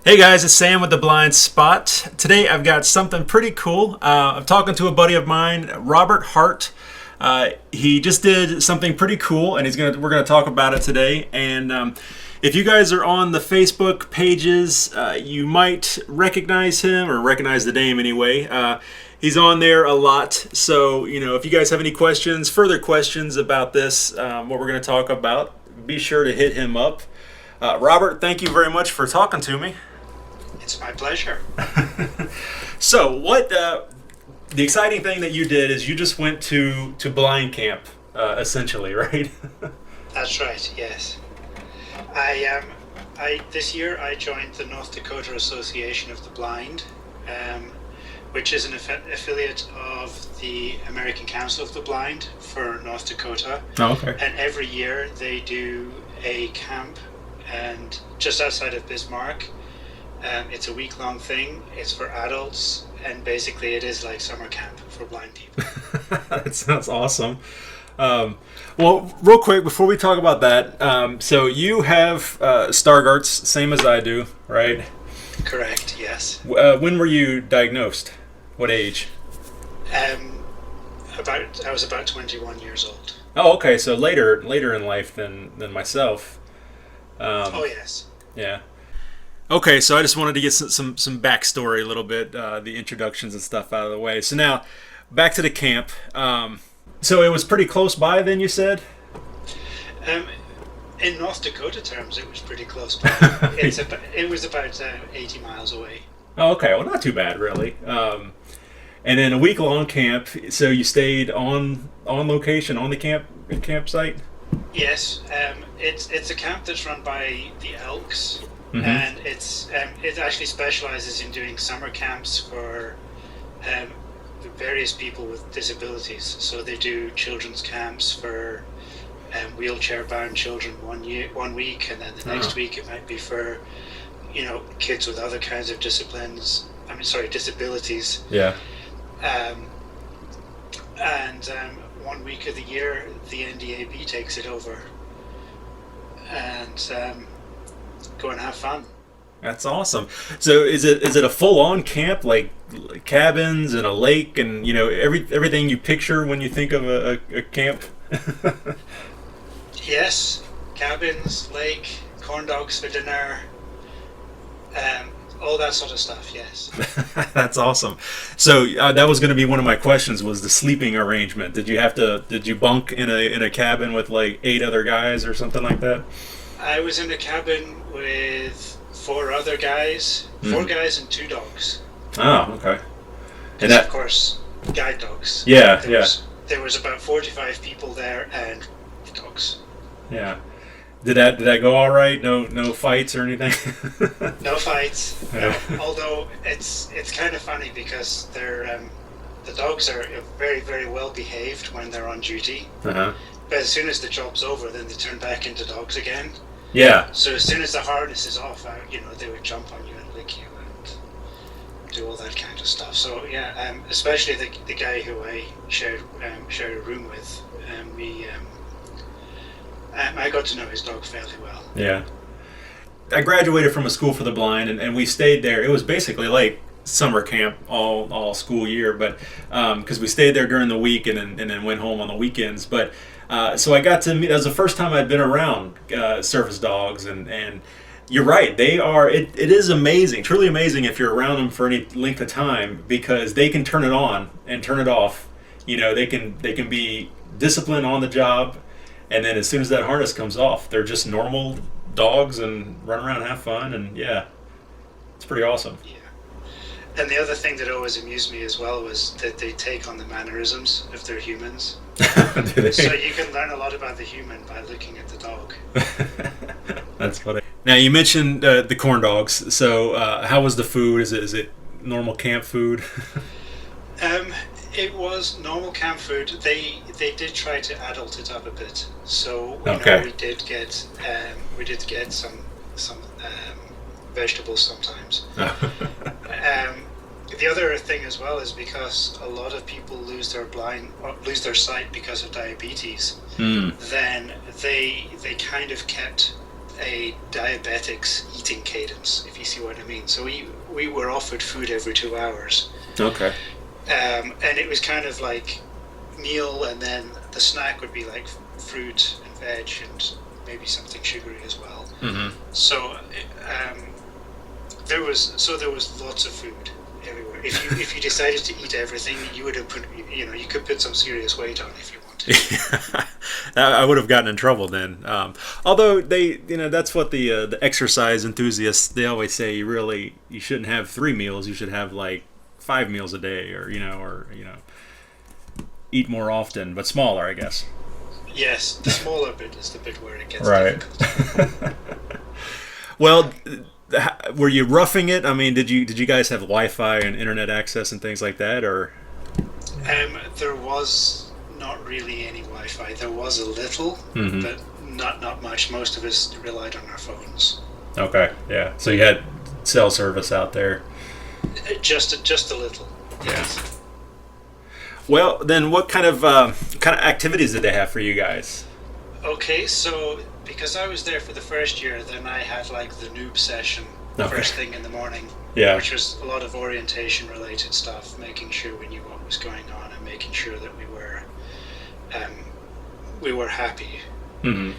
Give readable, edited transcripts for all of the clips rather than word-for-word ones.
Hey guys, it's Sam with the Blind Spot. Today I've got something pretty cool. I'm talking to a buddy of mine, Robert Hart. He just did something pretty cool, and we're gonna talk about it today. And if you guys are on the Facebook pages, you might recognize him or recognize the name anyway. He's on there a lot, so if you guys have any questions, further questions about this, what we're gonna talk about, be sure to hit him up. Robert, thank you very much for talking to me. It's my pleasure. So, what the exciting thing that you did is you just went to blind camp, essentially, right? That's right. Yes, I this year I joined the North Dakota Association of the Blind, which is an affiliate of the American Council of the Blind for North Dakota. Oh, okay. And every year they do a camp, and just outside of Bismarck. It's a week-long thing. It's for adults, and basically it is like summer camp for blind people. That sounds awesome. Well, real quick before we talk about that, so you have Stargardt's, same as I do, right? Correct. Yes. When were you diagnosed? What age? I was about 21 years old. Oh, okay. So later in life than myself. Oh yes. Yeah. Okay, so I just wanted to get some backstory a little bit, the introductions and stuff out of the way. So now, back to the camp. So it was pretty close by then, you said? In North Dakota terms, it was pretty close by. It was about 80 miles away. Oh, okay. Well, not too bad, really. And then a week-long camp, so you stayed on location, on the campsite? Yes. It's a camp that's run by the Elks. Mm-hmm. And it actually specializes in doing summer camps for various people with disabilities. So they do children's camps for wheelchair-bound children 1 week, and then the next week it might be for kids with other kinds of disabilities. Yeah. And 1 week of the year, the NDAB takes it over, and go and have fun. That's awesome. So is it a full-on camp, like cabins and a lake and everything you picture when you think of a camp? Yes, cabins, lake, corn dogs for dinner, all that sort of stuff. Yes. That's awesome. So that was going to be one of my questions, was the sleeping arrangement. Did you bunk in a cabin with like 8 other guys or something like that? I was in a cabin with 4 other guys, 4 guys and 2 dogs. Oh, okay. And of course, guide dogs. Yeah, There was about 45 people there and dogs. Yeah. Did that go all right? No fights or anything? No fights. Yeah. No. Although it's kind of funny because the dogs are very, very well behaved when they're on duty. Uh-huh. But as soon as the job's over, then they turn back into dogs again. Yeah. So as soon as the harness is off, they would jump on you and lick you and do all that kind of stuff. So yeah, especially the guy who I shared a room with, I got to know his dog fairly well. Yeah. I graduated from a school for the blind, and we stayed there. It was basically like summer camp all school year, but because we stayed there during the week and then went home on the weekends. But so I got to meet. That was the first time I'd been around service dogs, and you're right. They are. It is amazing, truly amazing, if you're around them for any length of time, because they can turn it on and turn it off. They can be disciplined on the job, and then as soon as that harness comes off, they're just normal dogs and run around and have fun, and yeah, it's pretty awesome. Yeah. And the other thing that always amused me as well was that they take on the mannerisms if they're humans. Do they? So you can learn a lot about the human by looking at the dog. That's funny. Now you mentioned the corn dogs. So how was the food? Is it normal camp food? It was normal camp food. They did try to adult it up a bit. So we did get some vegetables sometimes. The other thing as well is because a lot of people lose their sight because of diabetes. Then they kind of kept a diabetic's eating cadence, if you see what I mean. So we were offered food every 2 hours. Okay. And it was kind of like meal, and then the snack would be like fruit and veg and maybe something sugary as well. Mm-hmm. So there was lots of food everywhere. If you decided to eat everything, you would have put, you could put some serious weight on if you wanted. I would have gotten in trouble then. Although that's what the exercise enthusiasts, they always say. You shouldn't have 3 meals. You should have like 5 meals a day, or eat more often, but smaller, I guess. Yes, the smaller bit is the bit where it gets right. difficult. Well, were you roughing it? I mean, did you guys have Wi-Fi and internet access and things like that, or? There was not really any Wi-Fi. There was a little, mm-hmm. but not much. Most of us relied on our phones. Okay, yeah. So you had cell service out there. Just a little. Yes. Well, then, what kind of activities did they have for you guys? Okay, so because I was there for the first year, then I had like the noob session first thing in the morning, which was a lot of orientation related stuff, making sure we knew what was going on and making sure that we were happy. Mm-hmm.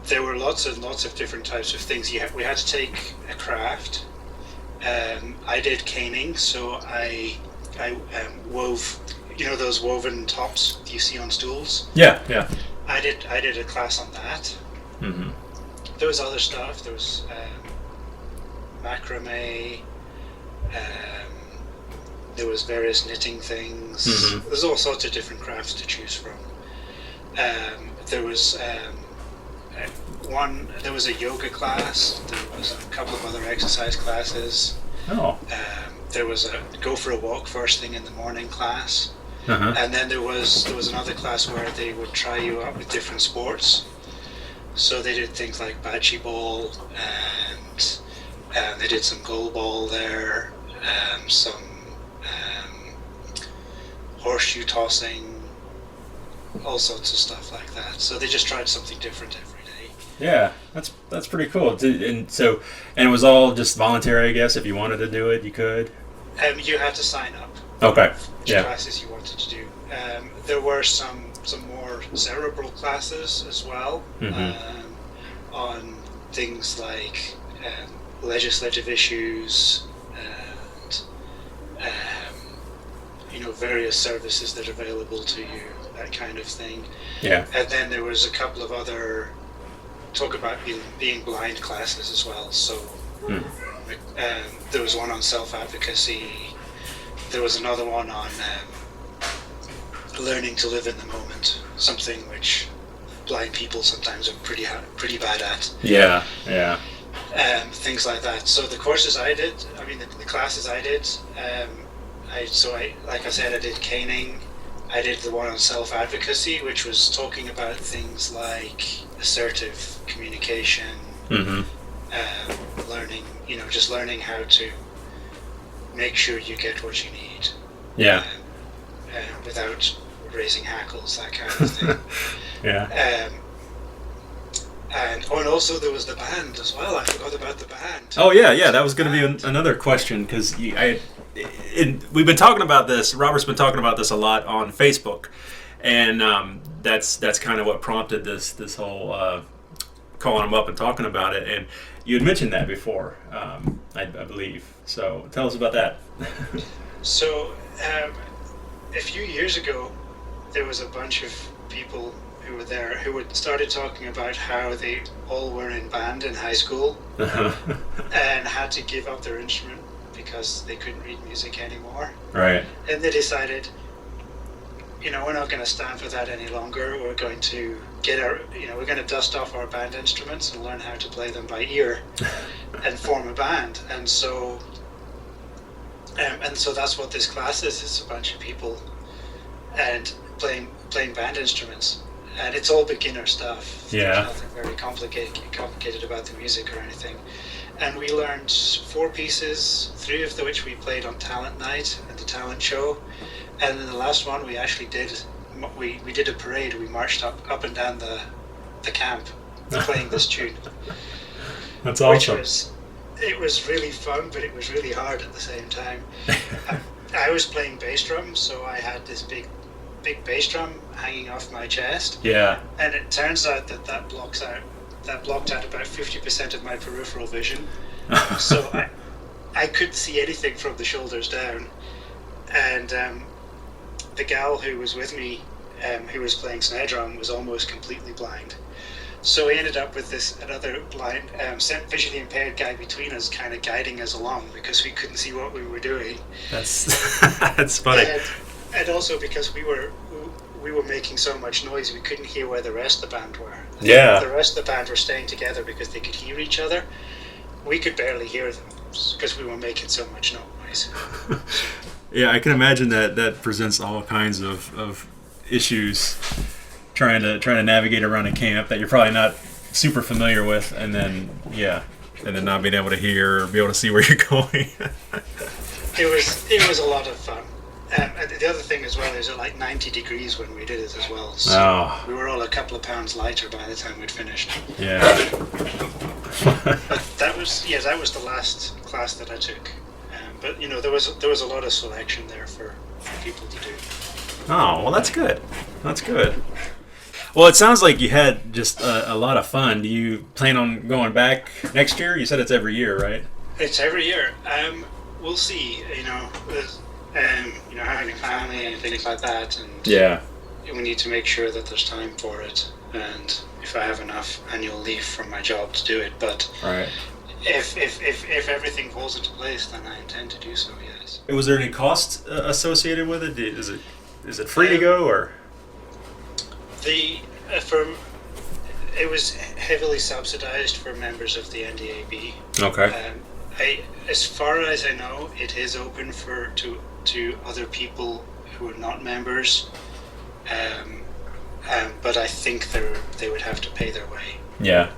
There were lots of different types of things. We had to take a craft. I did caning, so I wove, those woven tops you see on stools. Yeah. I did a class on that. Mm-hmm. There was other stuff. There was macrame. There was various knitting things. Mm-hmm. There's all sorts of different crafts to choose from. There was There was a yoga class. There was a couple of other exercise classes. Oh. There was a go for a walk first thing in the morning class. Uh-huh. And then there was another class where they would try you out with different sports. So they did things like bocce ball, and they did some goalball there, some horseshoe tossing, all sorts of stuff like that. So they just tried something different every day. Yeah, that's pretty cool. And it was all just voluntary, I guess. If you wanted to do it, you could. You had to sign up. Okay. Which classes you wanted to do. There were some more cerebral classes as well, mm-hmm. On things like legislative issues and various services that are available to you, that kind of thing. Yeah. And then there was a couple of other talk about being blind classes as well. So there was one on self-advocacy. There was another one on learning to live in the moment, something which blind people sometimes are pretty bad at. Yeah. Things like that. So the courses I did, the classes I did, like I said, I did caning. I did the one on self-advocacy, which was talking about things like assertive communication, mm-hmm. learning, just learning how to make sure you get what you need. Yeah. Without raising hackles, that kind of thing. Yeah. And also there was the band as well. I forgot about the band. Oh yeah. That was going to be another question, because we've been talking about this. Robert's been talking about this a lot on Facebook, and that's kind of what prompted this whole calling him up and talking about it. And you had mentioned that before, I believe. So tell us about that. So a few years ago, there was a bunch of people who were there who had started talking about how they all were in band in high school and had to give up their instrument because they couldn't read music anymore. Right. And they decided, we're not going to stand for that any longer. We're going to we're going to dust off our band instruments and learn how to play them by ear and form a band. And so that's what this class is. It's a bunch of people and playing band instruments. And it's all beginner stuff. Yeah. There's nothing very complicated about the music or anything. And we learned 4 pieces, 3 of which we played on talent night at the talent show. And then the last one we actually did, we did a parade. We marched up and down the camp playing this tune. That's awesome. It was really fun, but it was really hard at the same time. I was playing bass drum, so I had this big bass drum hanging off my chest. Yeah. And it turns out that blocked out about 50% of my peripheral vision. So I couldn't see anything from the shoulders down. And the gal who was with me, who was playing snare drum, was almost completely blind. So we ended up with another blind, visually impaired guy between us, kind of guiding us along because we couldn't see what we were doing. That's funny. And also because we were making so much noise, we couldn't hear where the rest of the band were. Yeah. The rest of the band were staying together because they could hear each other. We could barely hear them because we were making so much noise. Yeah, I can imagine that presents all kinds of issues trying to navigate around a camp that you're probably not super familiar with, and then not being able to hear or be able to see where you're going. It was a lot of fun. And the other thing as well is it like 90 degrees when we did it as well. So we were all a couple of pounds lighter by the time we'd finished. Yeah. But that was the last class that I took. But there was a lot of selection there for people to do. Oh, well, that's good. That's good. Well, it sounds like you had just a lot of fun. Do you plan on going back next year? You said it's every year, right? It's every year. We'll see. Having a family and things like that, and we need to make sure that there's time for it, and if I have enough annual leave from my job to do it. But right. If everything falls into place, then I intend to do so. Yes. Was there any cost associated with it? Is it free to go, or? It was heavily subsidized for members of the NDAB. Okay. As far as I know, it is open to other people who are not members, but I think they would have to pay their way. Yeah.